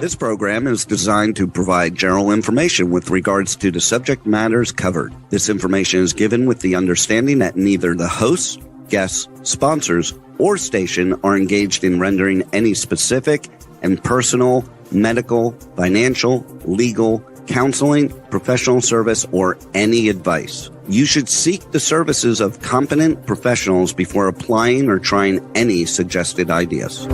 This program is designed to provide general information with regards to the subject matters covered. This information is given with the understanding that neither the hosts, guests, sponsors, or station are engaged in rendering any specific and personal, medical, financial, legal, counseling, professional service, or any advice. You should seek the services of competent professionals before applying or trying any suggested ideas.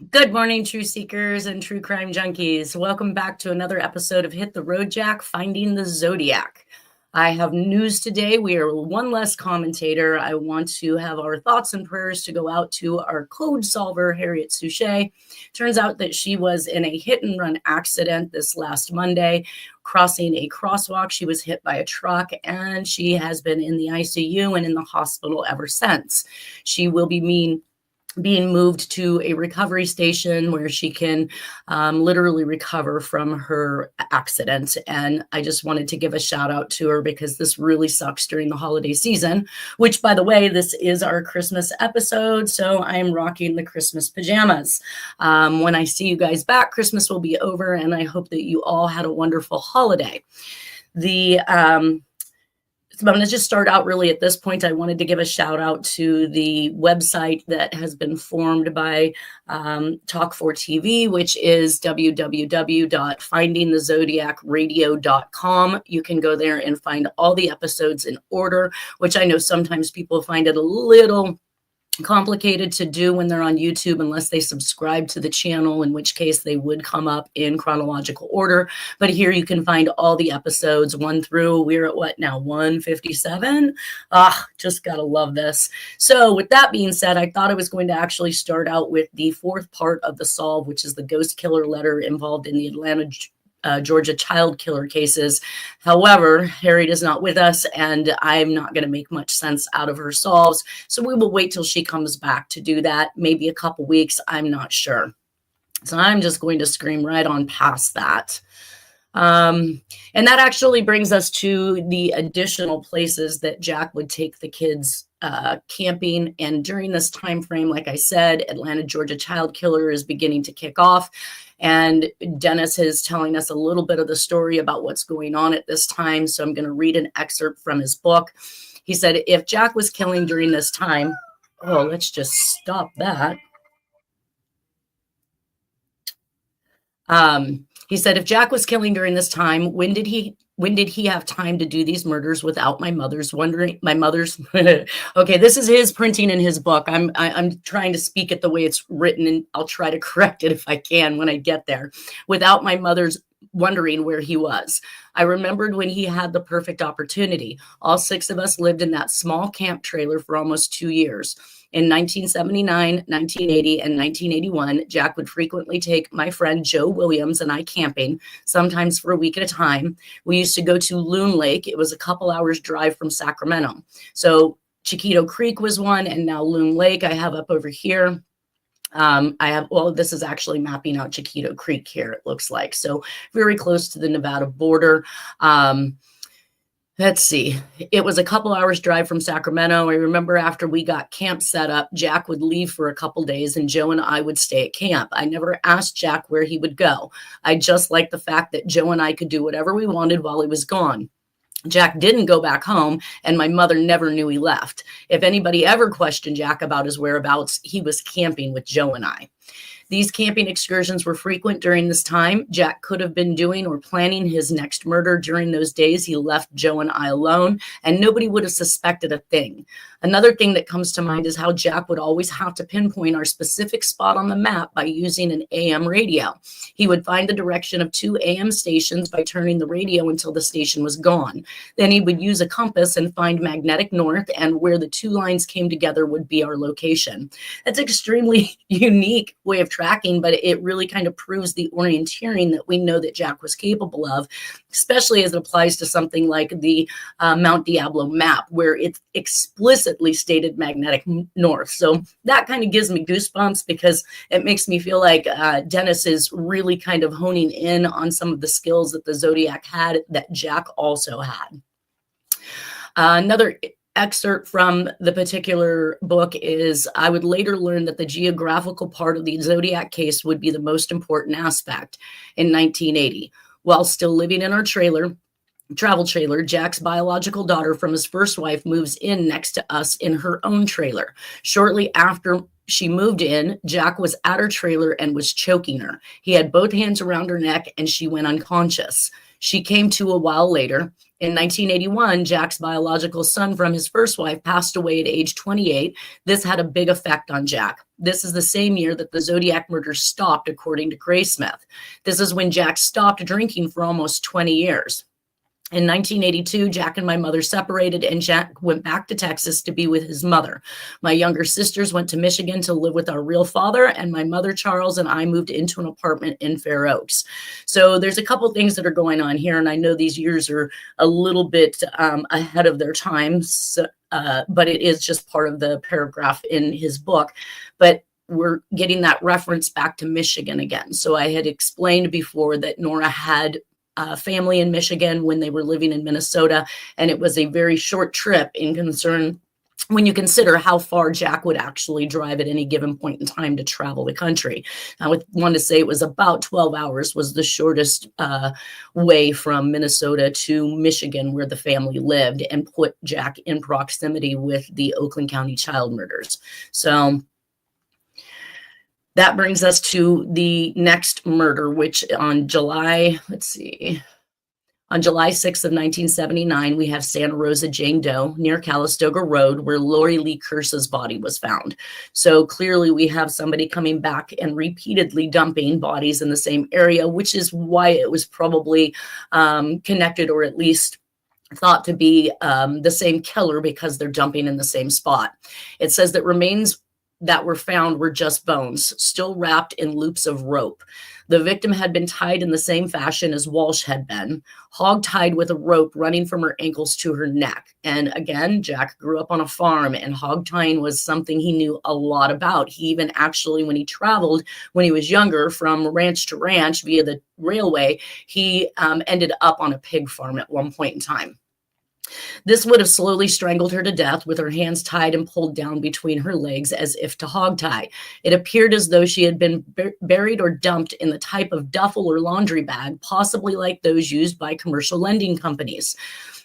Good morning, true seekers and true crime junkies. Welcome back to another episode of Hit the Road Jack, Finding the Zodiac. I have news today. We are one less commentator. I want to have our thoughts and prayers to go out to our code solver, Harriette Sucher. Turns out that she was in a hit and run accident this last Monday, crossing a crosswalk. She was hit by a truck and she has been in the ICU and in the hospital ever since. She will be being moved to a recovery station where she can literally recover from her accident. And I just wanted to give a shout out to her because this really sucks during the holiday season, which, by the way, this is our Christmas episode. So I'm rocking the Christmas pajamas. When I see you guys back, Christmas will be over, and I hope that you all had a wonderful holiday. So I'm going to just start out really at this point. I wanted to give a shout out to the website that has been formed by Talk4TV, which is www.findingthezodiacradio.com. You can go there and find all the episodes in order, which I know sometimes people find it a little complicated to do when they're on YouTube unless they subscribe to the channel, in which case they would come up in chronological order. But here you can find all the episodes we're at what now, 157? Just gotta love this. So with that being said, I thought I was going to actually start out with the fourth part of the solve, which is the ghost killer letter involved in the Atlanta, Georgia child killer cases. However, Harriet is not with us, and I'm not going to make much sense out of her solves. So we will wait till she comes back to do that. Maybe a couple weeks. I'm not sure. So I'm just going to scream right on past that. And that actually brings us to the additional places that Jack would take the kids camping. And during this time frame, like I said, Atlanta, Georgia child killer is beginning to kick off. And Dennis is telling us a little bit of the story about what's going on at this time. So I'm going to read an excerpt from his book. He said, if Jack was killing during this time, let's just stop that. He said, if Jack was killing during this time, when did he have time to do these murders without my mother's okay, this is his printing in his book. I'm trying to speak it the way it's written, and I'll try to correct it if I can when I get there. Without my mother's wondering where he was. I remembered when he had the perfect opportunity. All 6 of us lived in that small camp trailer for almost 2 years. In 1979, 1980, and 1981, Jack would frequently take my friend Joe Williams and I camping, sometimes for a week at a time. We used to go to Loon Lake. It was a couple hours drive from Sacramento. So Chiquito Creek was one, and now Loon Lake I have up over here. This is actually mapping out Chiquito Creek here, it looks like. So very close to the Nevada border. Let's see. It was a couple hours drive from Sacramento. I remember after we got camp set up, Jack would leave for a couple days and Joe and I would stay at camp. I never asked Jack where he would go. I just liked the fact that Joe and I could do whatever we wanted while he was gone. Jack didn't go back home, and my mother never knew he left. If anybody ever questioned Jack about his whereabouts, he was camping with Joe and I. These camping excursions were frequent during this time. Jack could have been doing or planning his next murder during those days. He left Joe and I alone, and nobody would have suspected a thing. Another thing that comes to mind is how Jack would always have to pinpoint our specific spot on the map by using an AM radio. He would find the direction of 2 AM stations by turning the radio until the station was gone. Then he would use a compass and find magnetic north, and where the 2 lines came together would be our location. That's an extremely unique way of traveling tracking, but it really kind of proves the orienteering that we know that Jack was capable of, especially as it applies to something like the Mount Diablo map, where it's explicitly stated magnetic north. So that kind of gives me goosebumps, because it makes me feel like Dennis is really kind of honing in on some of the skills that the Zodiac had that Jack also had. Another excerpt from the particular book is, I would later learn that the geographical part of the Zodiac case would be the most important aspect. In 1980, while still living in our travel trailer, Jack's biological daughter from his first wife moves in next to us in her own trailer. Shortly after she moved in, Jack was at her trailer and was choking her. He had both hands around her neck and she went unconscious. She came to a while later. In 1981, Jack's biological son from his first wife passed away at age 28. This had a big effect on Jack. This is the same year that the Zodiac murders stopped, according to Graysmith. This is when Jack stopped drinking for almost 20 years. In 1982, Jack and my mother separated, and Jack went back to Texas to be with his mother. My younger sisters went to Michigan to live with our real father, and my mother, Charles, and I moved into an apartment in Fair Oaks. So there's a couple things that are going on here, and I know these years are a little bit ahead of their times, but it is just part of the paragraph in his book. But we're getting that reference back to Michigan again. So I had explained before that Nora had family in Michigan when they were living in Minnesota, and it was a very short trip in concern when you consider how far Jack would actually drive at any given point in time to travel the country. I would want to say it was about 12 hours was the shortest way from Minnesota to Michigan, where the family lived, and put Jack in proximity with the Oakland County child murders. So that brings us to the next murder, which on July 6th of 1979, we have Santa Rosa Jane Doe near Calistoga Road, where Lori Lee Curse's body was found. So clearly we have somebody coming back and repeatedly dumping bodies in the same area, which is why it was probably connected, or at least thought to be the same killer, because they're dumping in the same spot. It says that remains that were found were just bones, still wrapped in loops of rope. The victim had been tied in the same fashion as Walsh had been, hog-tied with a rope running from her ankles to her neck. And again, Jack grew up on a farm, and hog-tying was something he knew a lot about. He even actually, when he traveled when he was younger from ranch to ranch via the railway, he ended up on a pig farm at one point in time. This would have slowly strangled her to death, with her hands tied and pulled down between her legs as if to hog tie. It appeared as though she had been buried or dumped in the type of duffel or laundry bag, possibly like those used by commercial lending companies.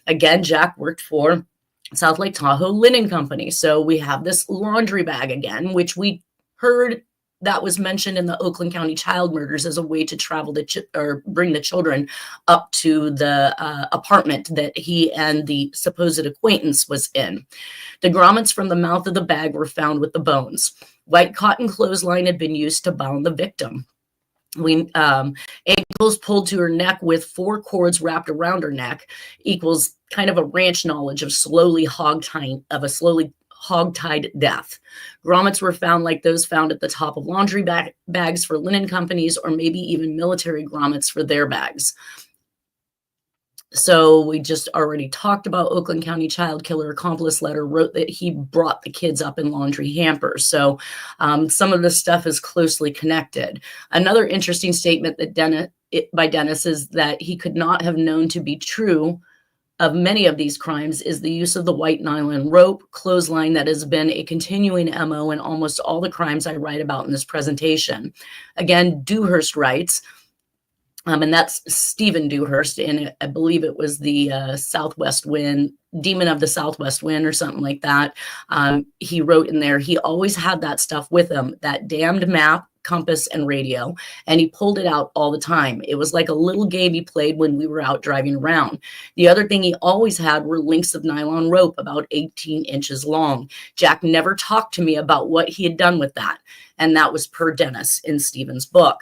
Again, Jack worked for South Lake Tahoe Linen Company. So we have this laundry bag again, which we heard that was mentioned in the Oakland County child murders as a way to travel or bring the children up to the apartment that he and the supposed acquaintance was in. The grommets from the mouth of the bag were found with the bones. White cotton clothesline had been used to bound the victim. Ankles pulled to her neck with 4 cords wrapped around her neck equals kind of a ranch knowledge of slowly hog-tied death. Grommets were found like those found at the top of laundry bags for linen companies, or maybe even military grommets for their bags. So we just already talked about Oakland County child killer accomplice letter, wrote that he brought the kids up in laundry hampers. So some of this stuff is closely connected. Another interesting statement that by Dennis is that he could not have known to be true of many of these crimes is the use of the white nylon rope clothesline that has been a continuing MO in almost all the crimes I write about in this presentation. Again, Dewhurst writes, and that's Stephen Dewhurst, and I believe it was the Southwest Wind, Demon of the Southwest Wind or something like that. He wrote in there, he always had that stuff with him, that damned map, compass, and radio, and he pulled it out all the time. It was like a little game he played when we were out driving around. The other thing he always had were links of nylon rope about 18 inches long. Jack never talked to me about what he had done with that, and that was per Dennis in Stephen's book.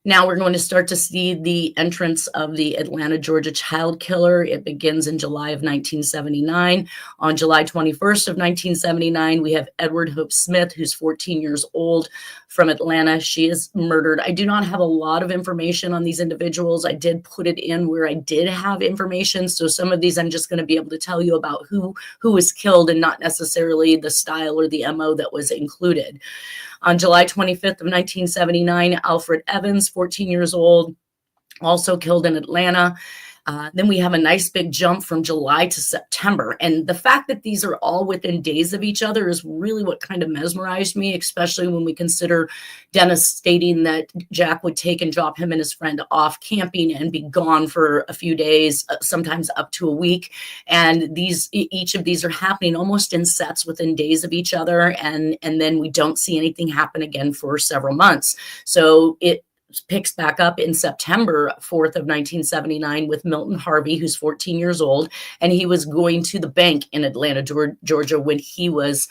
Now we're going to start to see the entrance of the Atlanta, Georgia child killer. It begins in July of 1979. On July 21st of 1979, we have Edward Hope Smith, who's 14 years old, from Atlanta. She is murdered. I do not have a lot of information on these individuals. I did put it in where I did have information. So some of these I'm just going to be able to tell you about who was killed and not necessarily the style or the MO that was included. On July 25th of 1979, Alfred Evans, 14 years old, also killed in Atlanta. Then we have a nice big jump from July to September. And the fact that these are all within days of each other is really what kind of mesmerized me, especially when we consider Dennis stating that Jack would take and drop him and his friend off camping and be gone for a few days, sometimes up to a week. And each of these are happening almost in sets within days of each other. And then we don't see anything happen again for several months. So it picks back up in September 4th of 1979 with Milton Harvey, who's 14 years old, and he was going to the bank in Atlanta, Georgia, when he was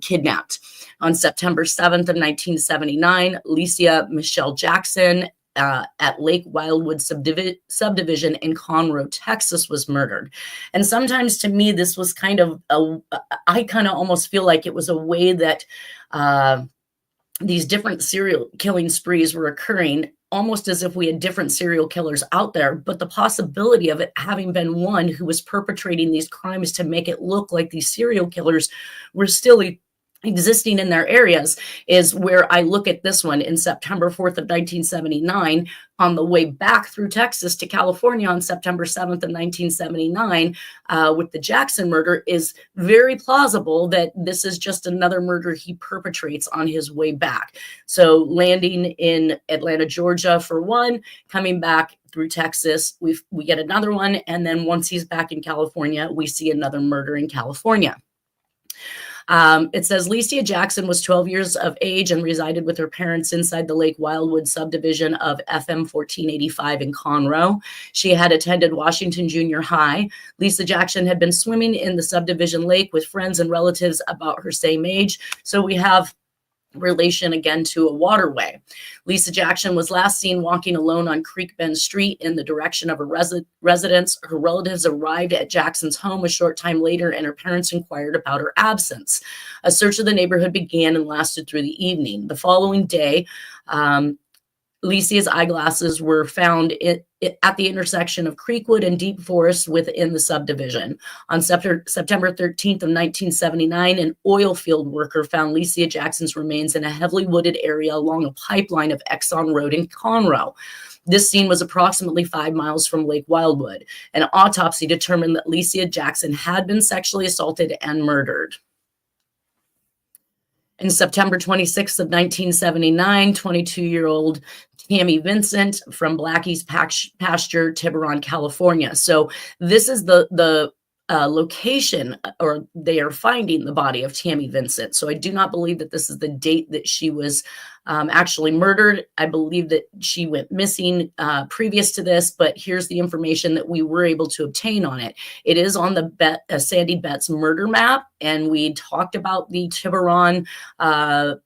kidnapped. On September 7th of 1979, Licia Michelle Jackson at Lake Wildwood subdivision in Conroe, Texas, was murdered. And sometimes to me, this was kind of I kind of almost feel like it was a way that these different serial killing sprees were occurring, almost as if we had different serial killers out there. But the possibility of it having been one who was perpetrating these crimes to make it look like these serial killers were still existing in their areas is where I look at this one in September 4th of 1979 on the way back through Texas to California on September 7th of 1979 with the Jackson murder is very plausible that this is just another murder he perpetrates on his way back. So landing in Atlanta, Georgia for one, coming back through Texas, we get another one. And then once he's back in California, we see another murder in California. It says Licia Jackson was 12 years of age and resided with her parents inside the Lake Wildwood subdivision of FM 1485 in Conroe. She had attended Washington Junior High. Licia Jackson had been swimming in the subdivision lake with friends and relatives about her same age. So we have relation again to a waterway. Licia Jackson was last seen walking alone on Creek Bend Street in the direction of a residence. Her relatives arrived at Jackson's home a short time later, and her parents inquired about her absence. A search of the neighborhood began and lasted through the evening. The following day, Licia's eyeglasses were found at the intersection of Creekwood and Deep Forest within the subdivision. On September 13th of 1979, an oil field worker found Licia Jackson's remains in a heavily wooded area along a pipeline of Exxon Road in Conroe. This scene was approximately 5 miles from Lake Wildwood. An autopsy determined that Licia Jackson had been sexually assaulted and murdered. In September 26th of 1979, 22-year-old Tammy Vincent from Blackie's Pasture, Tiburon, California. So this is the location, or they are finding the body of Tammy Vincent. So I do not believe that this is the date that she was actually murdered. I believe that she went missing previous to this, but here's the information that we were able to obtain on it. It is on the Sandy Betts murder map, and we talked about the Tiburon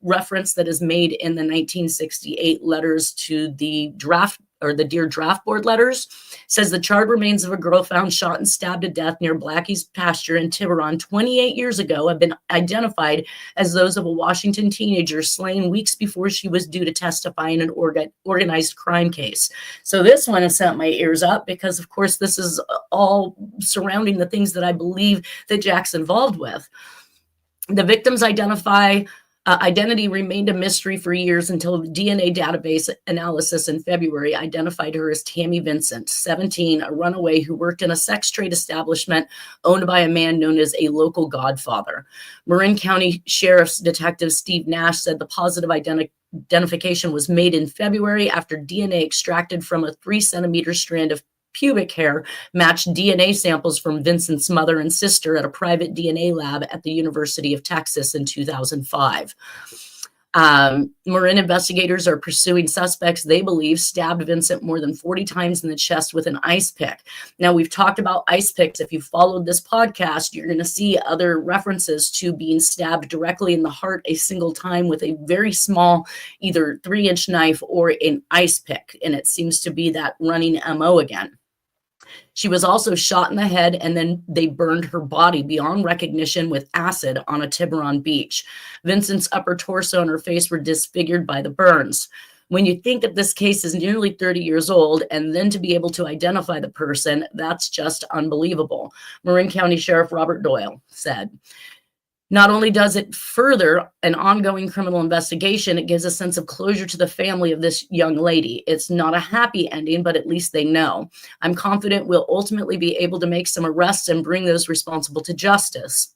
reference that is made in the 1968 letters to the draft, or the Dear Draft Board letters. Says the charred remains of a girl found shot and stabbed to death near Blackie's Pasture in Tiburon 28 years ago have been identified as those of a Washington teenager slain weeks before she was due to testify in an organized crime case. So this one has sent my ears up because, of course, this is all surrounding the things that I believe that Jack's involved with. The victim's identity remained a mystery for years until DNA database analysis in February identified her as Tammy Vincent, 17, a runaway who worked in a sex trade establishment owned by a man known as a local godfather. Marin County Sheriff's Detective Steve Nash said the positive identification was made in February after DNA extracted from a 3-centimeter strand of pubic hair matched DNA samples from Vincent's mother and sister at a private DNA lab at the University of Texas in 2005. Marin investigators are pursuing suspects they believe stabbed Vincent more than 40 times in the chest with an ice pick. Now, we've talked about ice picks. If you followed this podcast, you're going to see other references to being stabbed directly in the heart a single time with a very small, either 3-inch knife or an ice pick. And it seems to be that running MO again. She was also shot in the head, and then they burned her body beyond recognition with acid on a Tiburon beach. Vincent's upper torso and her face were disfigured by the burns. When you think that this case is nearly 30 years old, and then to be able to identify the person, that's just unbelievable, Marin County Sheriff Robert Doyle said. Not only does it further an ongoing criminal investigation, it gives a sense of closure to the family of this young lady. It's not a happy ending, but at least they know. I'm confident we'll ultimately be able to make some arrests and bring those responsible to justice.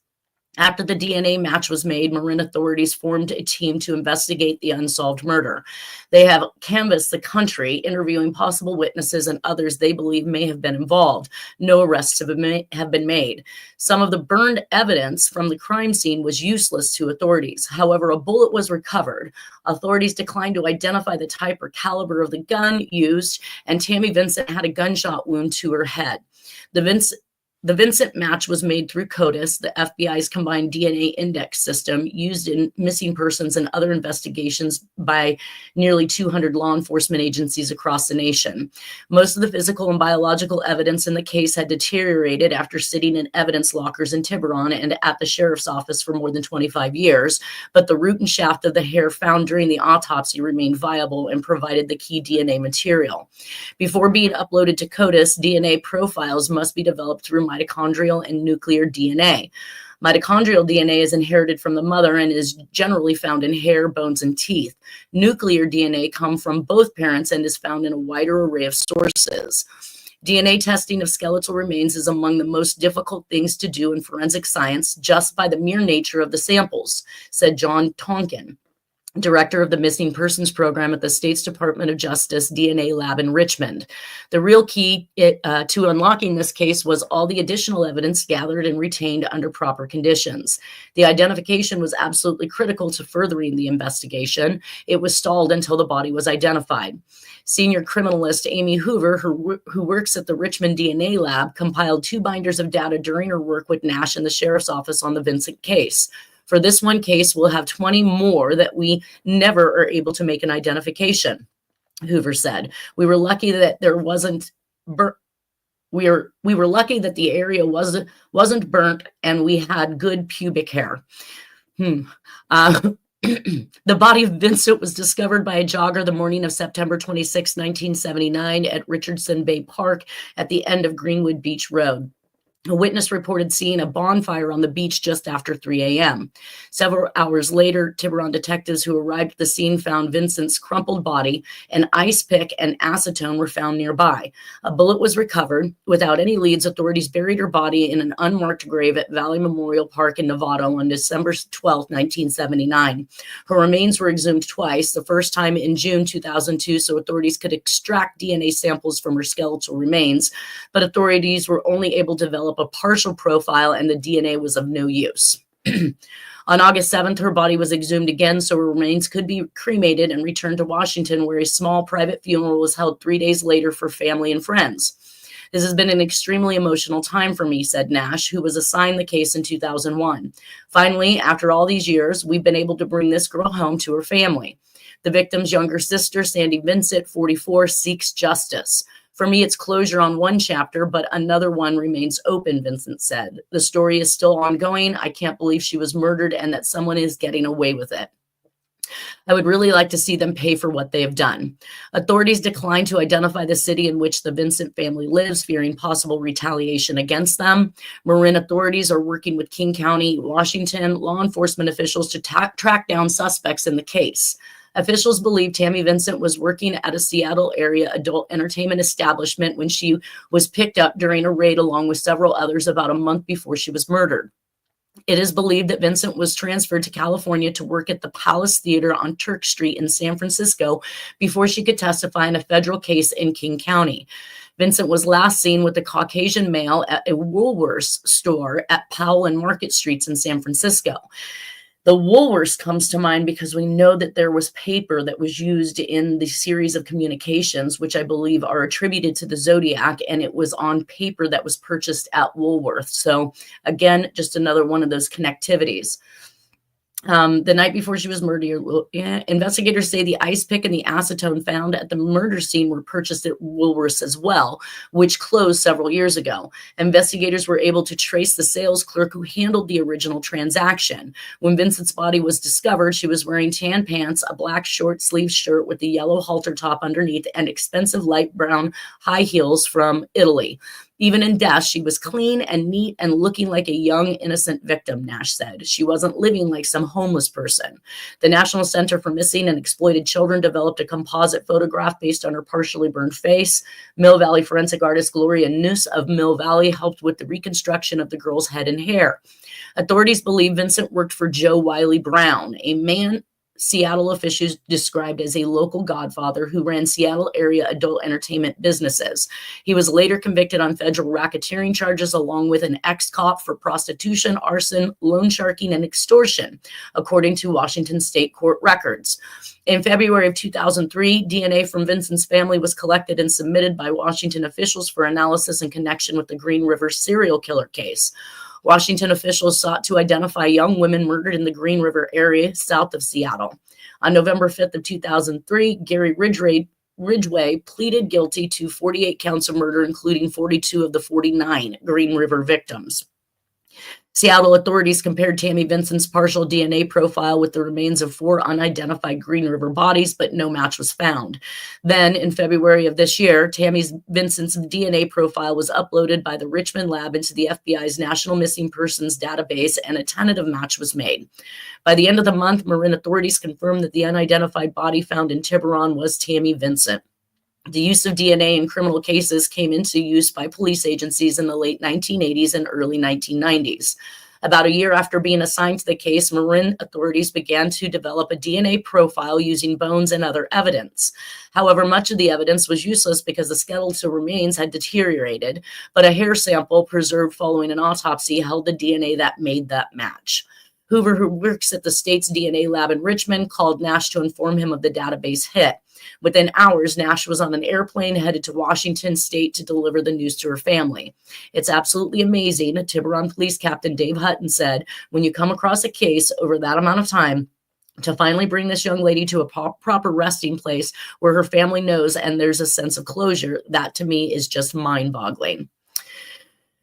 After the DNA match was made, Marin authorities formed a team to investigate the unsolved murder. They have canvassed the country, interviewing possible witnesses and others they believe may have been involved. No arrests have been made. Some of the burned evidence from the crime scene was useless to authorities. However, a bullet was recovered. Authorities declined to identify the type or caliber of the gun used, and Tammy Vincent had a gunshot wound to her head. The Vincent match was made through CODIS, the FBI's combined DNA index system used in missing persons and other investigations by nearly 200 law enforcement agencies across the nation. Most of the physical and biological evidence in the case had deteriorated after sitting in evidence lockers in Tiburon and at the sheriff's office for more than 25 years, but the root and shaft of the hair found during the autopsy remained viable and provided the key DNA material. Before being uploaded to CODIS, DNA profiles must be developed through mitochondrial and nuclear DNA. Mitochondrial DNA is inherited from the mother and is generally found in hair, bones, and teeth. Nuclear DNA comes from both parents and is found in a wider array of sources. DNA testing of skeletal remains is among the most difficult things to do in forensic science just by the mere nature of the samples, said John Tonkin, director of the Missing Persons Program at the State's Department of Justice DNA lab in Richmond. The real key to unlocking this case was all the additional evidence gathered and retained under proper conditions. The identification was absolutely critical to furthering the investigation. It was stalled until the body was identified. Senior criminalist Amy Hoover, who works at the Richmond DNA lab, compiled 2 binders of data during her work with Nash and the sheriff's office on the Vincent case. For this one case, we'll have 20 more that we never are able to make an identification, Hoover said. We were lucky that there wasn't we were lucky that the area wasn't burnt and we had good pubic hair. The body of Vincent was discovered by a jogger the morning of September 26, 1979 at Richardson Bay Park at the end of Greenwood Beach Road. A witness reported seeing a bonfire on the beach just after 3 a.m. Several hours later, Tiburon detectives who arrived at the scene found Vincent's crumpled body. An ice pick and acetone were found nearby. A bullet was recovered. Without any leads, authorities buried her body in an unmarked grave at Valley Memorial Park in Nevada on December 12, 1979. Her remains were exhumed twice, the first time in June 2002 so authorities could extract DNA samples from her skeletal remains, but authorities were only able to develop a partial profile and the DNA was of no use. On August 7th, her body was exhumed again so her remains could be cremated and returned to Washington, where a small private funeral was held 3 days later for family and friends. This has been an extremely emotional time for me, said Nash, who was assigned the case in 2001. Finally, after all these years, we've been able to bring this girl home to her family. The victim's younger sister, Sandy Vincent, 44, seeks justice. For me, it's closure on one chapter, but another one remains open, Vincent said. The story is still ongoing. I can't believe she was murdered and that someone is getting away with it. I would really like to see them pay for what they have done. Authorities declined to identify the city in which the Vincent family lives, fearing possible retaliation against them. Marin authorities are working with King County, Washington, law enforcement officials to track down suspects in the case. Officials believe Tammy Vincent was working at a Seattle area adult entertainment establishment when she was picked up during a raid along with several others about a month before she was murdered. It is believed that Vincent was transferred to California to work at the Palace Theater on Turk Street in San Francisco before she could testify in a federal case in King County. Vincent was last seen with a Caucasian male at a Woolworths store at Powell and Market Streets in San Francisco. The Woolworths comes to mind because we know that there was paper that was used in the series of communications, which I believe are attributed to the Zodiac, and it was on paper that was purchased at Woolworth. So again, just another one of those connectivities. The night before she was murdered, investigators say the ice pick and the acetone found at the murder scene were purchased at Woolworths as well, which closed several years ago. Investigators were able to trace the sales clerk who handled the original transaction. When Vincent's body was discovered, she was wearing tan pants, a black short sleeve shirt with a yellow halter top underneath, and expensive light brown high heels from Italy. Even in death, she was clean and neat and looking like a young, innocent victim, Nash said. She wasn't living like some homeless person. The National Center for Missing and Exploited Children developed a composite photograph based on her partially burned face. Mill Valley forensic artist Gloria Nuss of Mill Valley helped with the reconstruction of the girl's head and hair. Authorities believe Vincent worked for Joe Wiley Brown, a man Seattle officials described as a local godfather who ran Seattle area adult entertainment businesses. He was later convicted on federal racketeering charges along with an ex-cop for prostitution, arson, loan sharking, and extortion, according to Washington state court records. In February of 2003, DNA from Vincent's family was collected and submitted by Washington officials for analysis in connection with the Green River serial killer case. Washington officials sought to identify young women murdered in the Green River area south of Seattle. On November 5th of 2003, Gary Ridgway pleaded guilty to 48 counts of murder, including 42 of the 49 Green River victims. Seattle authorities compared Tammy Vincent's partial DNA profile with the remains of 4 unidentified Green River bodies, but no match was found. Then, in February of this year, Tammy Vincent's DNA profile was uploaded by the Richmond lab into the FBI's National Missing Persons database, and a tentative match was made. By the end of the month, Marin authorities confirmed that the unidentified body found in Tiburon was Tammy Vincent. The use of DNA in criminal cases came into use by police agencies in the late 1980s and early 1990s. About a year after being assigned to the case, Marin authorities began to develop a DNA profile using bones and other evidence. However, much of the evidence was useless because the skeletal remains had deteriorated, but a hair sample preserved following an autopsy held the DNA that made that match. Hoover, who works at the state's DNA lab in Richmond, called Nash to inform him of the database hit. Within hours, Nash was on an airplane headed to Washington State to deliver the news to her family. It's absolutely amazing, Tiburon Police Captain Dave Hutton said, when you come across a case over that amount of time, to finally bring this young lady to a proper resting place where her family knows and there's a sense of closure, that to me is just mind-boggling.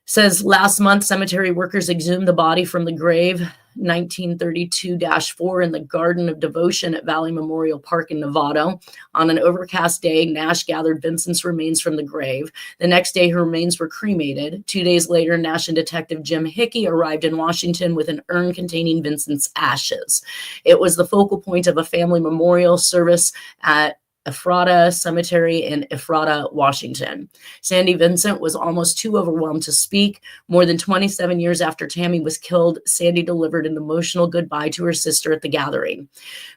Says last month, cemetery workers exhumed the body from the grave 1932-4 in the Garden of Devotion at Valley Memorial Park in Novato. On an overcast day, Nash gathered Vincent's remains from the grave. The next day, her remains were cremated. 2 days later, Nash and Detective Jim Hickey arrived in Washington with an urn containing Vincent's ashes. It was the focal point of a family memorial service at Ephrata Cemetery in Ephrata, Washington. Sandy Vincent was almost too overwhelmed to speak. More than 27 years after Tammy was killed, Sandy delivered an emotional goodbye to her sister at the gathering.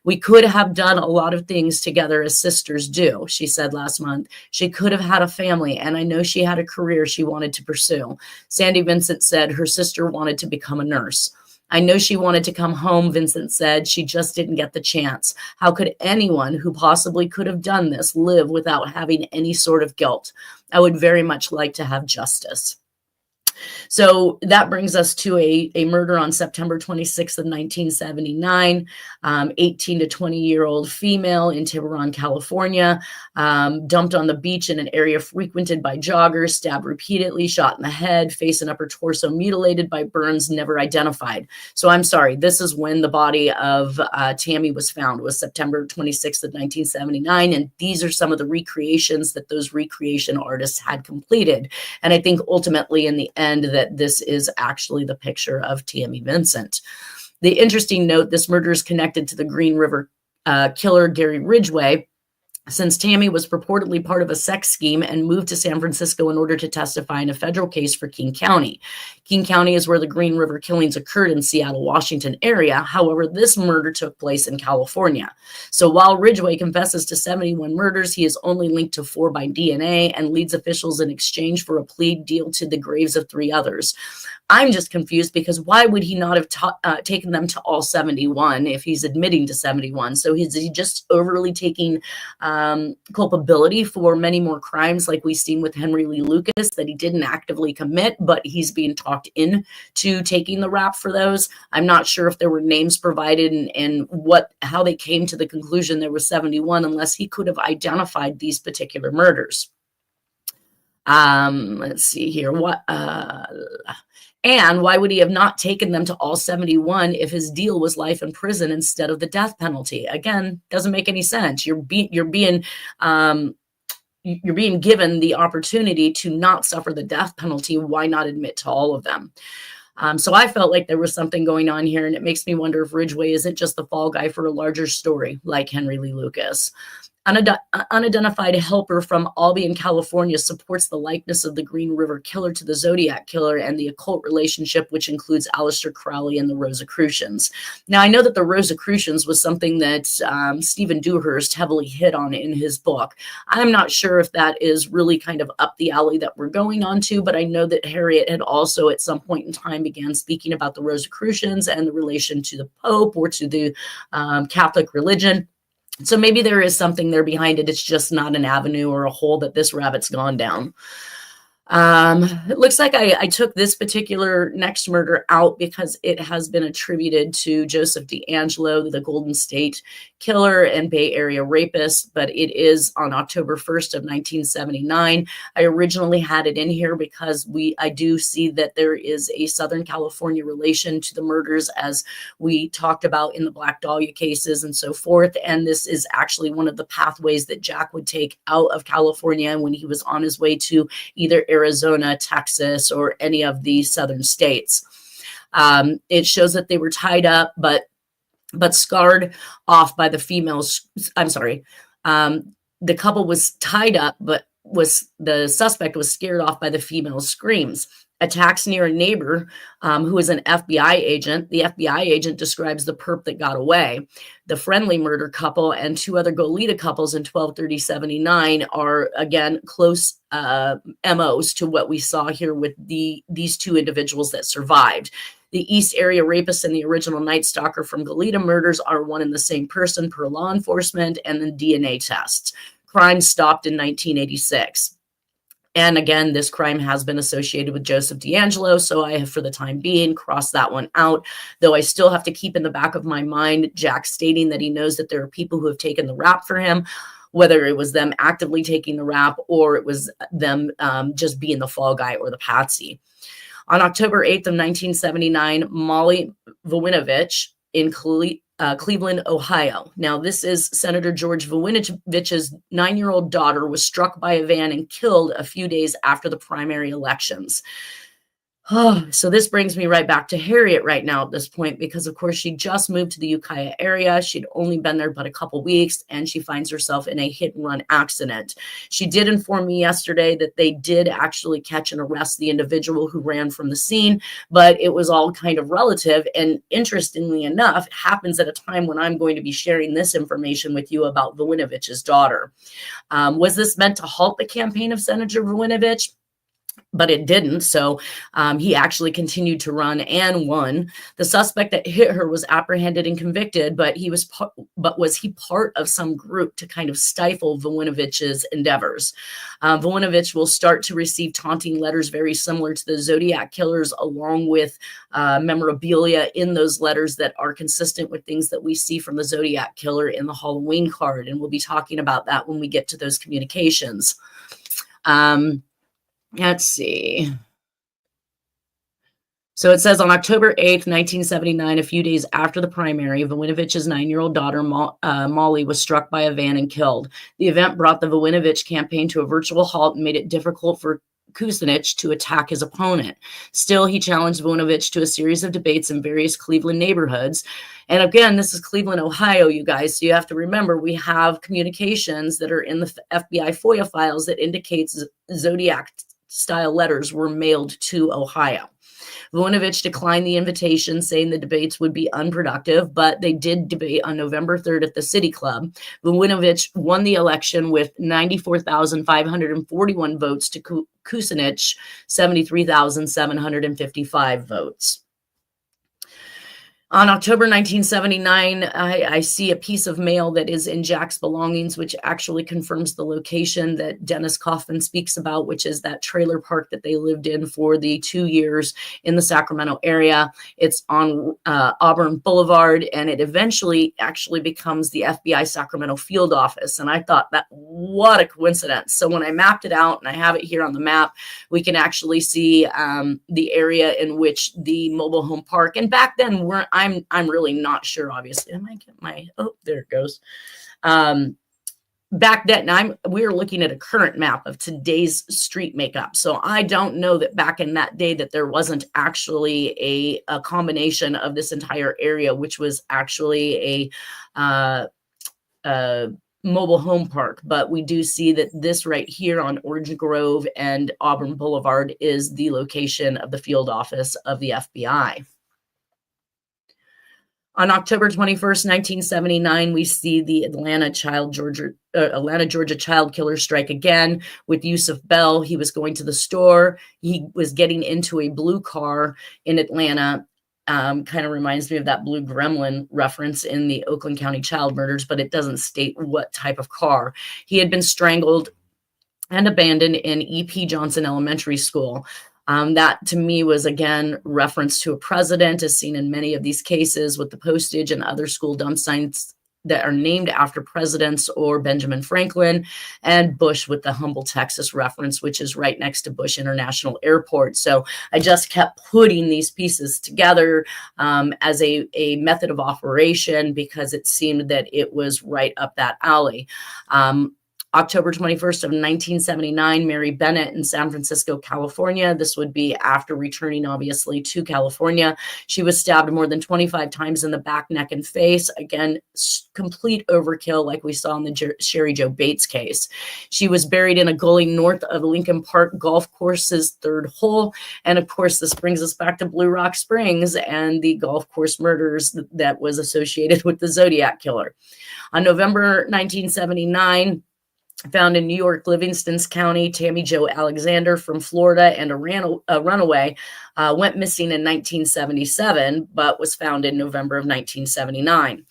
We could have done a lot of things together as sisters do, she said last month. She could have had a family, and I know she had a career she wanted to pursue. Sandy Vincent said her sister wanted to become a nurse. I know she wanted to come home, Vincent said. She just didn't get the chance. How could anyone who possibly could have done this live without having any sort of guilt? I would very much like to have justice. So that brings us to a murder on September 26th of 1979, 18 to 20-year-old female in Tiburon, California, dumped on the beach in an area frequented by joggers, stabbed repeatedly, shot in the head, face and upper torso mutilated by burns never identified. So I'm sorry, this is when the body of Tammy was found, was September 26th of 1979, and these are some of the recreations that those recreation artists had completed. And I think ultimately in the end that this is actually the picture of Tammy Vincent. The interesting note, this murder is connected to the Green River killer, Gary Ridgway. since Tammy was purportedly part of a sex scheme and moved to San Francisco in order to testify in a federal case for King County. King County is where the Green River killings occurred in Seattle, Washington area. However, this murder took place in California. So while Ridgway confesses to 71 murders, he is only linked to 4 by DNA and leads officials in exchange for a plea deal to the graves of 3 others. I'm just confused because why would he not have taken them to all 71 if he's admitting to 71? So is he just overly taking culpability for many more crimes like we've seen with Henry Lee Lucas that he didn't actively commit, but he's being talked into taking the rap for those? I'm not sure if there were names provided and how they came to the conclusion there were 71 unless he could have identified these particular murders. Let's see here. And why would he have not taken them to all 71 if his deal was life in prison instead of the death penalty? Again, doesn't make any sense. You're being given the opportunity to not suffer the death penalty. Why not admit to all of them? So I felt like there was something going on here, and it makes me wonder if Ridgway isn't just the fall guy for a larger story like Henry Lee Lucas. Unidentified helper from Albion, California supports the likeness of the Green River Killer to the Zodiac Killer and the occult relationship, which includes Aleister Crowley and the Rosicrucians. Now, I know that the Rosicrucians was something that Stephen Dewhurst heavily hit on in his book. I'm not sure if that is really kind of up the alley that we're going on to, but I know that Harriette had also at some point in time began speaking about the Rosicrucians and the relation to the Pope or to the Catholic religion. So maybe there is something there behind it. It's just not an avenue or a hole that this rabbit's gone down. It looks like I took this particular next murder out because it has been attributed to Joseph DeAngelo, the Golden State Killer and Bay Area rapist, but it is on October 1st of 1979. I originally had it in here because I do see that there is a Southern California relation to the murders as we talked about in the Black Dahlia cases and so forth. And this is actually one of the pathways that Jack would take out of California when he was on his way to either Arizona, Texas, or any of the southern states. It shows that they were tied up, but scarred off by the females. I'm sorry. The couple was tied up, but the suspect was scared off by the female's screams. Attacks near a neighbor who is an FBI agent. The FBI agent describes the perp that got away. The friendly murder couple and 2 other Goleta couples in 12/30/79 are, again, close MOs to what we saw here with these 2 individuals that survived. The East Area rapist and the original Night Stalker from Goleta murders are one and the same person per law enforcement and then DNA tests. Crime stopped in 1986. And again, this crime has been associated with Joseph DeAngelo, so I have, for the time being, crossed that one out, though I still have to keep in the back of my mind Jack stating that he knows that there are people who have taken the rap for him, whether it was them actively taking the rap or it was them just being the fall guy or the patsy. On October 8th of 1979, Molly Voinovich in Cleveland, Ohio. Now, this is Senator George Voinovich's 9-year-old daughter was struck by a van and killed a few days after the primary elections. So this brings me right back to Harriette right now at this point, because of course she just moved to the Ukiah area. She'd only been there but a couple weeks, and she finds herself in a hit and run accident. She did inform me yesterday that they did actually catch and arrest the individual who ran from the scene, but it was all kind of relative. And interestingly enough, it happens at a time when I'm going to be sharing this information with you about Voinovich's daughter. Was this meant to halt the campaign of Senator Voinovich? But it didn't. So he actually continued to run and won. The suspect that hit her was apprehended and convicted, but was he part of some group to kind of stifle Voinovich's endeavors? Voinovich will start to receive taunting letters very similar to the Zodiac Killers, along with memorabilia in those letters that are consistent with things that we see from the Zodiac Killer in the Halloween card. And we'll be talking about that when we get to those communications. Let's see. So it says on October 8th, 1979, a few days after the primary, Voinovich's 9-year-old daughter, Molly, was struck by a van and killed. The event brought the Voinovich campaign to a virtual halt and made it difficult for Kucinich to attack his opponent. Still, he challenged Voinovich to a series of debates in various Cleveland neighborhoods. And again, this is Cleveland, Ohio, you guys. So you have to remember we have communications that are in the FBI FOIA files that indicates Zodiac-style letters were mailed to Ohio. Voinovich declined the invitation, saying the debates would be unproductive, but they did debate on November 3rd at the City Club. Voinovich won the election with 94,541 votes to Kucinich, 73,755 votes. On October 1979, I see a piece of mail that is in Jack's belongings, which actually confirms the location that Dennis Kaufman speaks about, which is that trailer park that they lived in for the 2 years in the Sacramento area. It's on Auburn Boulevard, and it eventually actually becomes the FBI Sacramento field office. And I thought that, what a coincidence. So when I mapped it out, and I have it here on the map, we can actually see the area in which the mobile home park, and back then I'm really not sure, obviously. I might get my, oh, there it goes. Back then, we're looking at a current map of today's street makeup. So I don't know that back in that day that there wasn't actually a combination of this entire area, which was actually a mobile home park. But we do see that this right here on Orange Grove and Auburn Boulevard is the location of the field office of the FBI. On October 21st, 1979, we see the Atlanta, Georgia child killer strike again with Yusuf Bell. He was going to the store. He was getting into a blue car in Atlanta. Kind of reminds me of that blue gremlin reference in the Oakland County child murders, but it doesn't state what type of car. He had been strangled and abandoned in E.P. Johnson Elementary School. That to me was again reference to a president, as seen in many of these cases with the postage and other school dump signs that are named after presidents or Benjamin Franklin, and Bush with the Humble, Texas reference, which is right next to Bush International Airport. So I just kept putting these pieces together as a method of operation because it seemed that it was right up that alley. October 21st of 1979, Mary Bennett in San Francisco, California. This would be after returning, obviously, to California. She was stabbed more than 25 times in the back, neck, and face. Again, complete overkill like we saw in the Sherry Jo Bates case. She was buried in a gully north of Lincoln Park Golf Course's third hole. And of course, this brings us back to Blue Rock Springs and the golf course murders that was associated with the Zodiac killer. On November 1979, found in New York, Livingston County, Tammy Jo Alexander from Florida and a runaway went missing in 1977, but was found in November of 1979.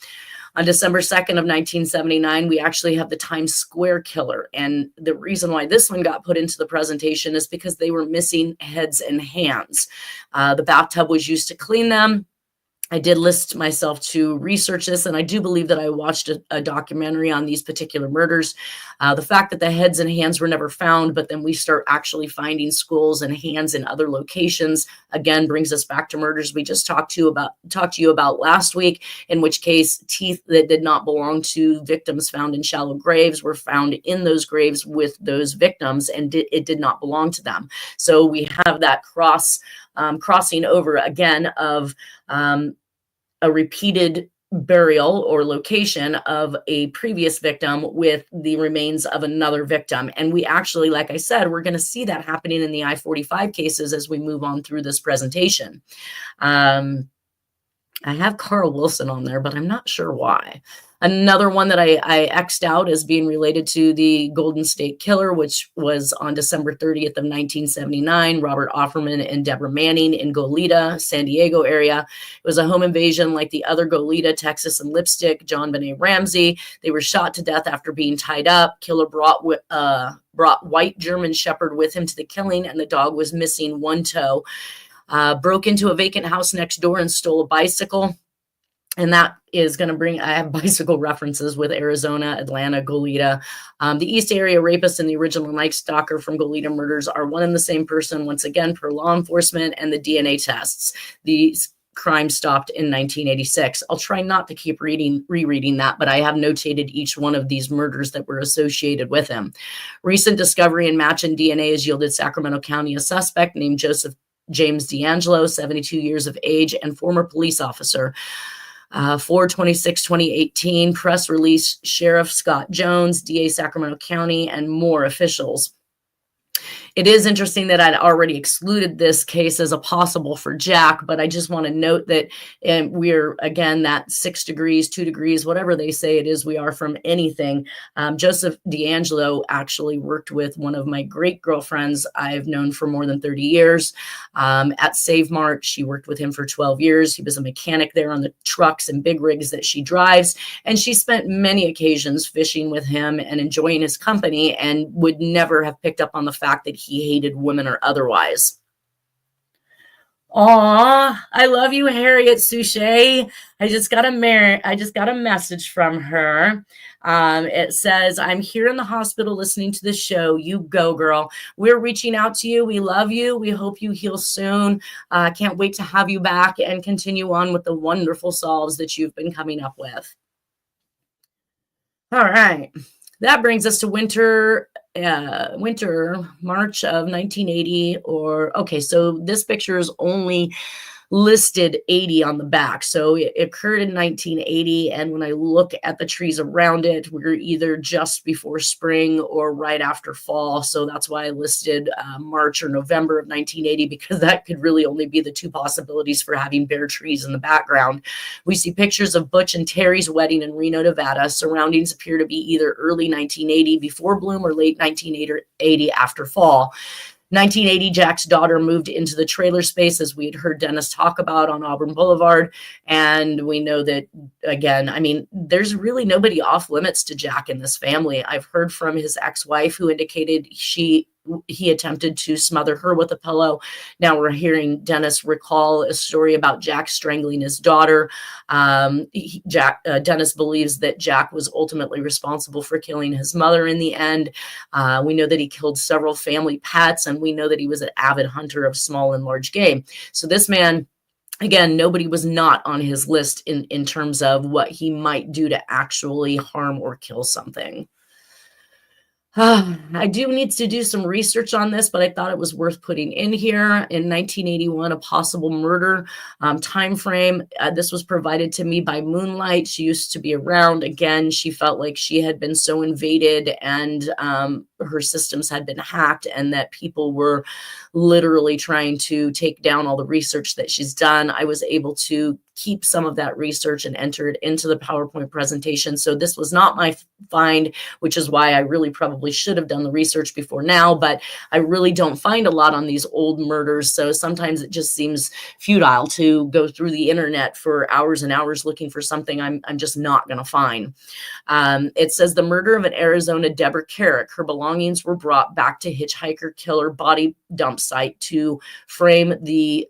On December 2nd of 1979, we actually have the Times Square killer. And the reason why this one got put into the presentation is because they were missing heads and hands. The bathtub was used to clean them. I did list myself to research this, and I do believe that I watched a documentary on these particular murders. The fact that the heads and hands were never found, but then we start actually finding skulls and hands in other locations, again, brings us back to murders we just talked to you about last week, in which case teeth that did not belong to victims found in shallow graves were found in those graves with those victims, and it did not belong to them. So we have that crossing over again of a repeated burial or location of a previous victim with the remains of another victim. And we actually, like I said, we're going to see that happening in the I-45 cases as we move on through this presentation. I have Carl Wilson on there, but I'm not sure why. Another one that I X'd out as being related to the Golden State Killer, which was on December 30th of 1979, Robert Offerman and Deborah Manning in Goleta, San Diego area. It was a home invasion like the other Goleta, Texas, and Lipstick, John Benet Ramsey. They were shot to death after being tied up. Killer brought white German Shepherd with him to the killing, and the dog was missing one toe. Broke into a vacant house next door and stole a bicycle. And that is going to bring, I have bicycle references with Arizona, Atlanta, Goleta. The East Area rapist and the original Night Stalker from Goleta murders are one and the same person, once again, per law enforcement and the DNA tests. The crime stopped in 1986. I'll try not to keep rereading that, but I have notated each one of these murders that were associated with him. Recent discovery in match and DNA has yielded Sacramento County a suspect named Joseph James D'Angelo, 72 years of age and former police officer. 4/26/2018, press release, Sheriff Scott Jones, DA Sacramento County, and more officials. It is interesting that I'd already excluded this case as a possible for Jack, but I just want to note that we're, again, that 6 degrees, 2 degrees, whatever they say it is, we are from anything. Joseph D'Angelo actually worked with one of my great girlfriends I've known for more than 30 years at Save Mart. She worked with him for 12 years. He was a mechanic there on the trucks and big rigs that she drives, and she spent many occasions fishing with him and enjoying his company, and would never have picked up on the fact that he hated women or otherwise. Aw, I love you, Harriette Sucher. I just got a message from her. It says, I'm here in the hospital listening to the show. You go, girl. We're reaching out to you. We love you. We hope you heal soon. Can't wait to have you back and continue on with the wonderful solves that you've been coming up with. All right. That brings us to winter, March of 1980, so this picture is only listed 80 on the back. So it occurred in 1980. And when I look at the trees around it, we're either just before spring or right after fall. So that's why I listed March or November of 1980, because that could really only be the two possibilities for having bare trees in the background. We see pictures of Butch and Terry's wedding in Reno, Nevada. Surroundings appear to be either early 1980 before bloom or late 1980 after fall. 1980, Jack's daughter moved into the trailer space, as we had heard Dennis talk about, on Auburn Boulevard. And we know that, again, I mean, there's really nobody off limits to Jack in this family. I've heard from his ex-wife, who indicated he attempted to smother her with a pillow. Now we're hearing Dennis recall a story about Jack strangling his daughter. Dennis believes that Jack was ultimately responsible for killing his mother in the end. We know that he killed several family pets, and we know that he was an avid hunter of small and large game. So this man, again, nobody was not on his list in terms of what he might do to actually harm or kill something. I do need to do some research on this, but I thought it was worth putting in here. In 1981, a possible murder time frame. This was provided to me by Moonlight. She used to be around. Again, she felt like she had been so invaded and her systems had been hacked, and that people were literally trying to take down all the research that she's done. I was able to keep some of that research and enter it into the PowerPoint presentation. So this was not my find, which is why I really probably should have done the research before now, but I really don't find a lot on these old murders. So sometimes it just seems futile to go through the internet for hours and hours looking for something I'm just not going to find. It says the murder of an Arizona Deborah Carrick. Her belongings were brought back to hitchhiker killer body dump site to frame the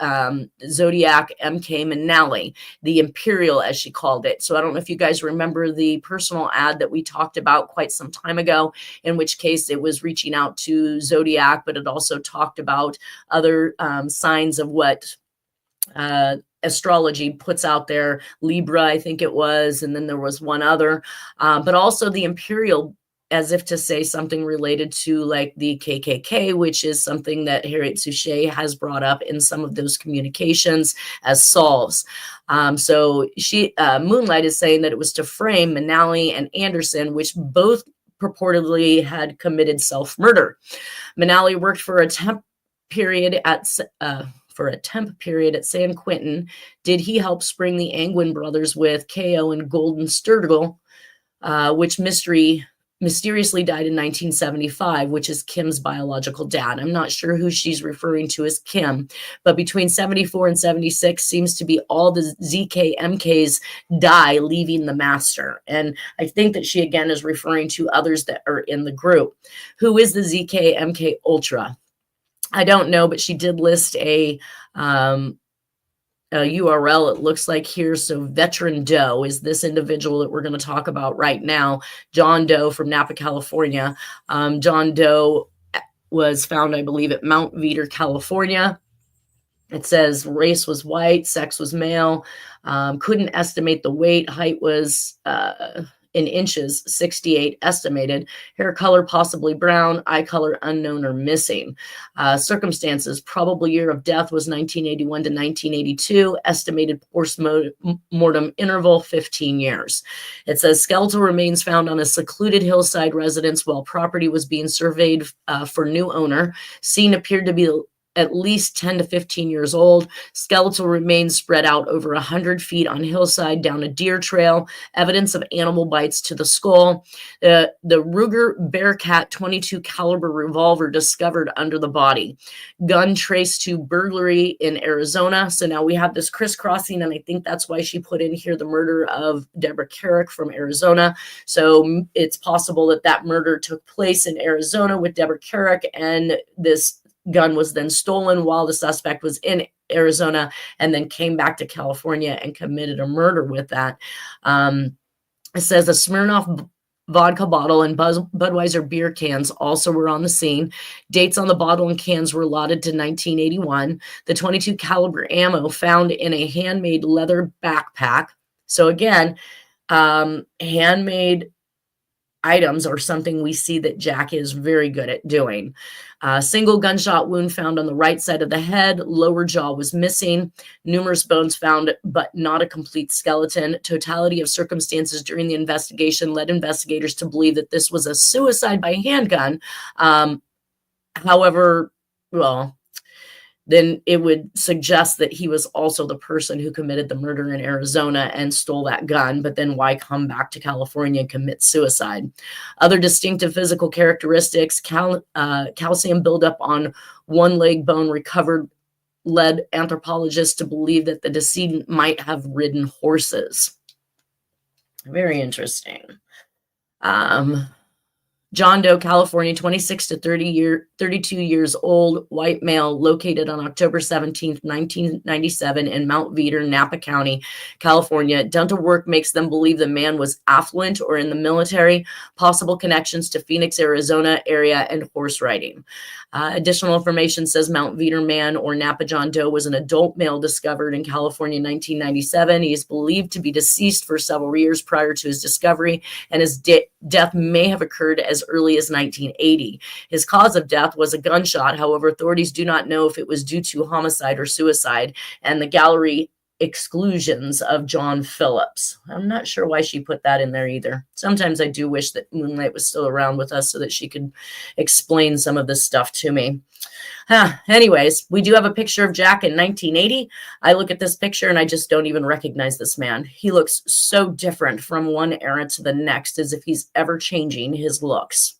Zodiac MK Manali, the Imperial, as she called it. So I don't know if you guys remember the personal ad that we talked about quite some time ago, in which case it was reaching out to Zodiac, but it also talked about other signs of what astrology puts out there. Libra, I think it was, and then there was one other, but also the Imperial, as if to say something related to like the KKK, which is something that Harriette Sucher has brought up in some of those communications as solves. So Moonlight is saying that it was to frame Manali and Anderson, which both purportedly had committed self-murder. Manali worked for a temp period at San Quentin. Did he help spring the Angwin brothers with KO and Golden Sturgill, which mysteriously died in 1975, which is Kim's biological dad. I'm not sure who she's referring to as Kim, but between 74 and 76 seems to be all the ZKMKs die, leaving the master. And I think that she again is referring to others that are in the group. Who is the ZKMK Ultra? I don't know, but she did list a URL, it looks like here. So Veteran Doe is this individual that we're going to talk about right now. John Doe from Napa, California. John Doe was found, I believe, at Mount Veeder, California. It says race was white, sex was male, couldn't estimate the weight, height was in inches, 68 estimated, hair color possibly brown, eye color unknown or missing. Circumstances, probable year of death was 1981 to 1982, estimated post-mortem interval 15 years. It says skeletal remains found on a secluded hillside residence while property was being surveyed for new owner. Scene appeared to be at least 10 to 15 years old. Skeletal remains spread out over 100 feet on hillside down a deer trail. Evidence of animal bites to the skull. The Ruger Bearcat 22 caliber revolver discovered under the body. Gun traced to burglary in Arizona. So now we have this crisscrossing, and I think that's why she put in here the murder of Deborah Carrick from Arizona. So it's possible that that murder took place in Arizona with Deborah Carrick, and this gun was then stolen while the suspect was in Arizona and then came back to California and committed a murder with that. It says a Smirnoff vodka bottle and Budweiser beer cans also were on the scene. Dates on the bottle and cans were allotted to 1981. The 22 caliber ammo found in a handmade leather backpack. So again, handmade items are something we see that Jack is very good at doing. Single gunshot wound found on the right side of the head. Lower jaw was missing. Numerous bones found, but not a complete skeleton. Totality of circumstances during the investigation led investigators to believe that this was a suicide by handgun. However, well, then it would suggest that he was also the person who committed the murder in Arizona and stole that gun, but then why come back to California and commit suicide? Other distinctive physical characteristics, calcium buildup on one leg bone recovered led anthropologists to believe that the decedent might have ridden horses. Very interesting. John Doe, California, 26 to 32 years old, white male, located on October 17th, 1997 in Mount Veeder, Napa County, California. Dental work makes them believe the man was affluent or in the military. Possible connections to Phoenix, Arizona area and horse riding. Additional information says Mount Veeder man or Napa John Doe was an adult male discovered in California in 1997. He is believed to be deceased for several years prior to his discovery, and his death may have occurred as early as 1980. His cause of death was a gunshot. However, authorities do not know if it was due to homicide or suicide, and the gallery exclusions of John Phillips. I'm not sure why she put that in there either. Sometimes I do wish that Moonlight was still around with us so that she could explain some of this stuff to me. Anyways, we do have a picture of Jack in 1980. I look at this picture and I just don't even recognize this man. He looks so different from one era to the next, as if he's ever changing his looks.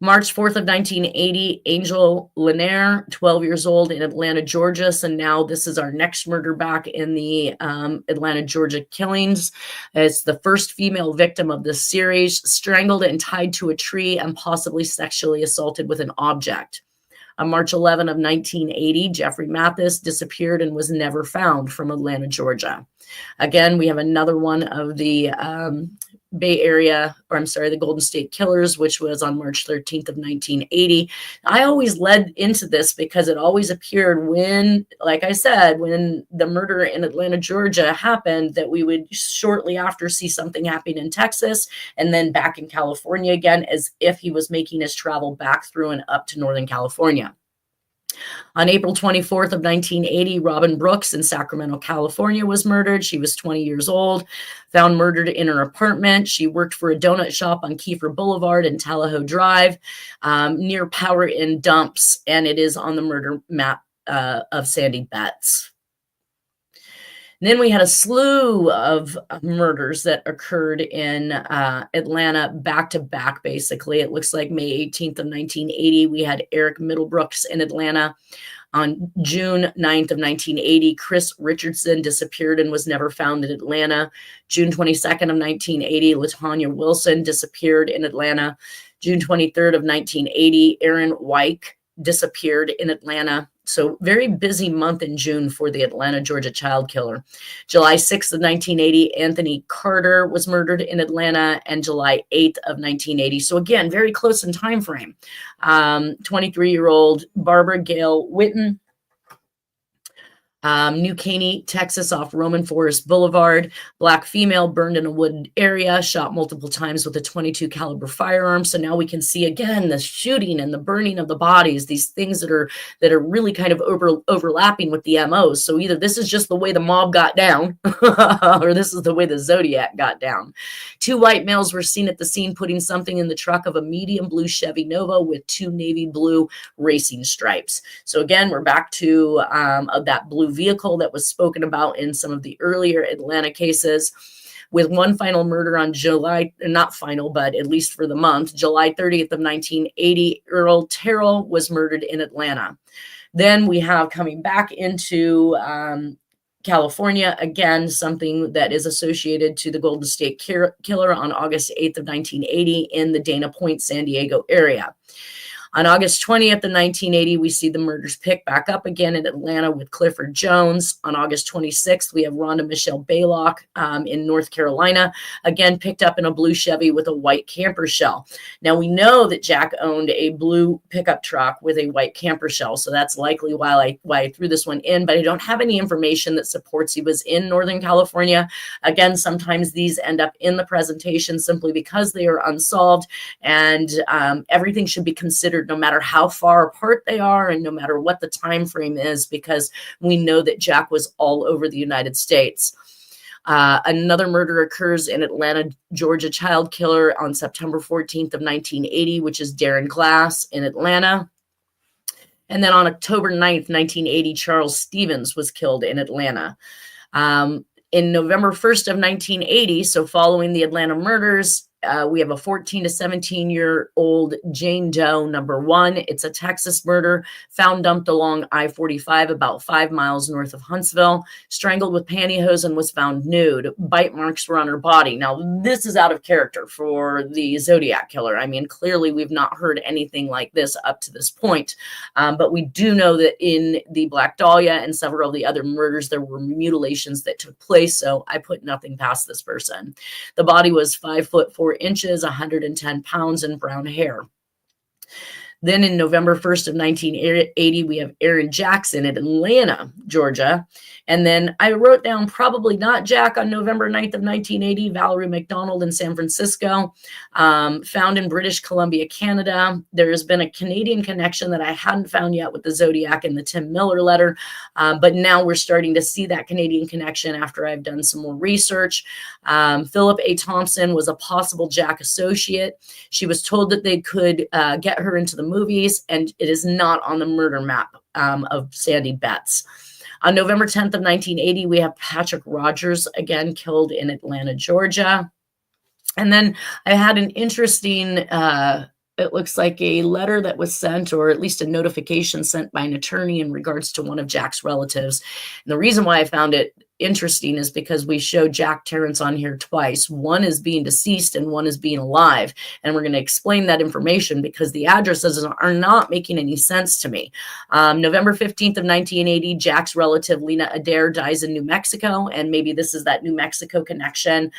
March 4th of 1980, Angel Lanier, 12 years old, in Atlanta, Georgia. So now this is our next murder back in the Atlanta, Georgia killings. It's the first female victim of this series, strangled and tied to a tree and possibly sexually assaulted with an object. On March 11 of 1980, Jeffrey Mathis disappeared and was never found, from Atlanta, Georgia. Again, we have another one of the Bay Area, or I'm sorry, the Golden State Killers, which was on March 13th of 1980. I always led into this because it always appeared when, like I said, when the murder in Atlanta, Georgia happened, that we would shortly after see something happen in Texas and then back in California again, as if he was making his travel back through and up to Northern California. On April 24th of 1980, Robin Brooks in Sacramento, California was murdered. She was 20 years old, found murdered in her apartment. She worked for a donut shop on Kiefer Boulevard and Tallahassee Drive, near Power Inn Dumps, and it is on the murder map of Sandy Betts. And then we had a slew of murders that occurred in Atlanta back to back, basically. It looks like May 18th of 1980, we had Eric Middlebrooks in Atlanta. On June 9th of 1980, Chris Richardson disappeared and was never found in Atlanta. June 22nd of 1980, LaTanya Wilson disappeared in Atlanta. June 23rd of 1980, Aaron Wyke disappeared in Atlanta. So very busy month in June for the Atlanta, Georgia child killer. July 6th of 1980, Anthony Carter was murdered in Atlanta, and July 8th of 1980. So again, very close in time frame. 23-year-old Barbara Gail Witten New Caney, Texas, off Roman Forest Boulevard. Black female burned in a wooded area, shot multiple times with a .22 caliber firearm. So now we can see again the shooting and the burning of the bodies, these things that are really kind of overlapping with the MOs. So either this is just the way the mob got down, or this is the way the Zodiac got down. 2 white males were seen at the scene putting something in the truck of a medium blue Chevy Nova with 2 navy blue racing stripes. So again, we're back to that blue vehicle that was spoken about in some of the earlier Atlanta cases, with one final murder on July, not final, but at least for the month, July 30th of 1980, Earl Terrell was murdered in Atlanta. Then we have coming back into California, again, something that is associated to the Golden State Killer on August 8th of 1980 in the Dana Point, San Diego area. On August 20th of 1980, we see the murders pick back up again in Atlanta with Clifford Jones. On August 26th, we have Rhonda Michelle Baylock in North Carolina, again picked up in a blue Chevy with a white camper shell. Now, we know that Jack owned a blue pickup truck with a white camper shell, so that's likely why I threw this one in, but I don't have any information that supports he was in Northern California. Again, sometimes these end up in the presentation simply because they are unsolved, and everything should be considered no matter how far apart they are and no matter what the time frame is, because we know that Jack was all over the United States. Another murder occurs in Atlanta, Georgia, child killer on September 14th of 1980, which is Darren Glass in Atlanta. And then on October 9th, 1980, Charles Stevens was killed in Atlanta. In November 1st of 1980, so following the Atlanta murders, we have a 14 to 17-year-old Jane Doe, number 1. It's a Texas murder found dumped along I-45 about 5 miles north of Huntsville, strangled with pantyhose and was found nude. Bite marks were on her body. Now, this is out of character for the Zodiac killer. I mean, clearly we've not heard anything like this up to this point. But we do know that in the Black Dahlia and several of the other murders, there were mutilations that took place. So I put nothing past this person. The body was 5 foot 4 inches, 110 pounds, and brown hair. Then in November 1st of 1980, we have Aaron Jackson in Atlanta, Georgia. And then I wrote down probably not Jack on November 9th of 1980, Valerie McDonald in San Francisco, found in British Columbia, Canada. There has been a Canadian connection that I hadn't found yet with the Zodiac and the Tim Miller letter. But now we're starting to see that Canadian connection after I've done some more research. Philip A. Thompson was a possible Jack associate. She was told that they could get her into the movies, and it is not on the murder map of Sandy Betts. On November 10th of 1980, we have Patrick Rogers, again killed in Atlanta, Georgia. And then I had an interesting, it looks like a letter that was sent, or at least a notification sent by an attorney in regards to one of Jack's relatives. And the reason why I found it interesting is because we show Jack Terrence on here twice. One is being deceased and one is being alive. And we're going to explain that information because the addresses are not making any sense to me. November 15th of 1980, Jack's relative Lena Adair dies in New Mexico. And maybe this is that New Mexico connection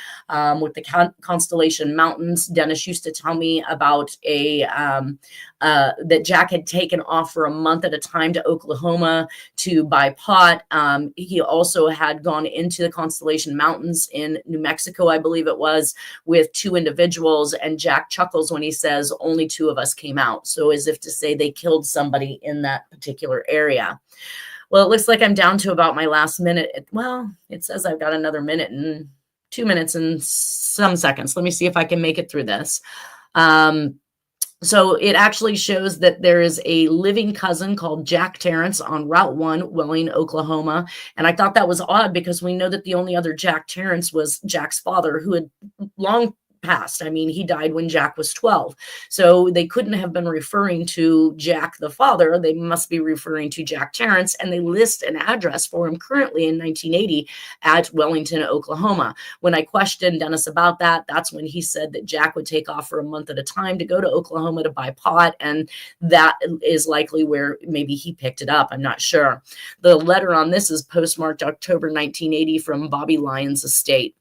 with the Constellation Mountains. Dennis used to tell me about that Jack had taken off for a month at a time to Oklahoma to buy pot. He also had gone into the Constellation Mountains in New Mexico, I believe it was, with 2 individuals. And Jack chuckles when he says only 2 of us came out. So as if to say they killed somebody in that particular area. Well, it looks like I'm down to about my last minute. Well, it says I've got another minute and 2 minutes and some seconds. Let me see if I can make it through this. So it actually shows that there is a living cousin called Jack Terrence on Route 1, Wheeling, Oklahoma. And I thought that was odd because we know that the only other Jack Terrence was Jack's father, who had long passed. I mean, he died when Jack was 12. So they couldn't have been referring to Jack the father. They must be referring to Jack Terrence, and they list an address for him currently in 1980 at Wellington, Oklahoma. When I questioned Dennis about that, that's when he said that Jack would take off for a month at a time to go to Oklahoma to buy pot, and that is likely where maybe he picked it up. I'm not sure. The letter on this is postmarked October 1980 from Bobby Lyons' estate.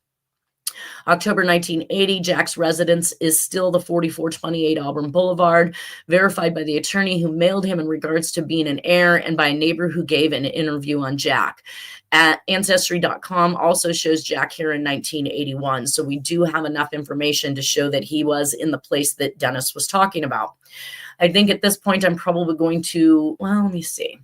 October 1980, Jack's residence is still the 4428 Auburn Boulevard, verified by the attorney who mailed him in regards to being an heir and by a neighbor who gave an interview on Jack. Ancestry.com also shows Jack here in 1981. So we do have enough information to show that he was in the place that Dennis was talking about. I think at this point, I'm probably going to, well, let me see.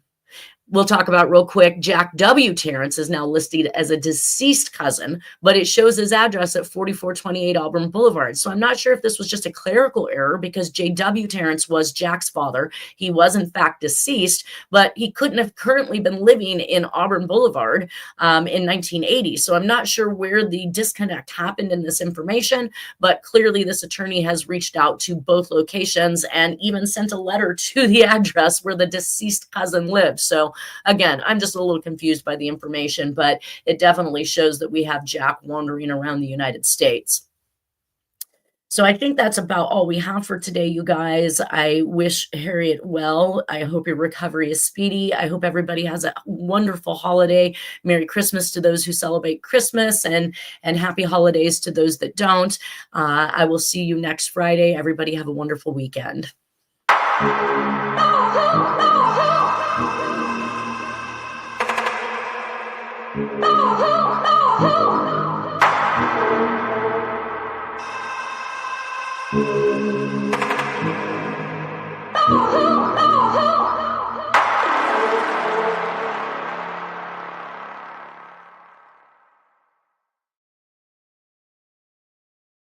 We'll talk about real quick. Jack W. Terrence is now listed as a deceased cousin, but it shows his address at 4428 Auburn Boulevard. So I'm not sure if this was just a clerical error because J.W. Terrence was Jack's father. He was in fact deceased, but he couldn't have currently been living in Auburn Boulevard in 1980. So I'm not sure where the disconnect happened in this information, but clearly this attorney has reached out to both locations and even sent a letter to the address where the deceased cousin lived. So again, I'm just a little confused by the information, but it definitely shows that we have Jack wandering around the United States. So I think that's about all we have for today, you guys. I wish Harriette well. I hope your recovery is speedy. I hope everybody has a wonderful holiday. Merry Christmas to those who celebrate Christmas and happy holidays to those that don't. I will see you next Friday. Everybody have a wonderful weekend. Oh,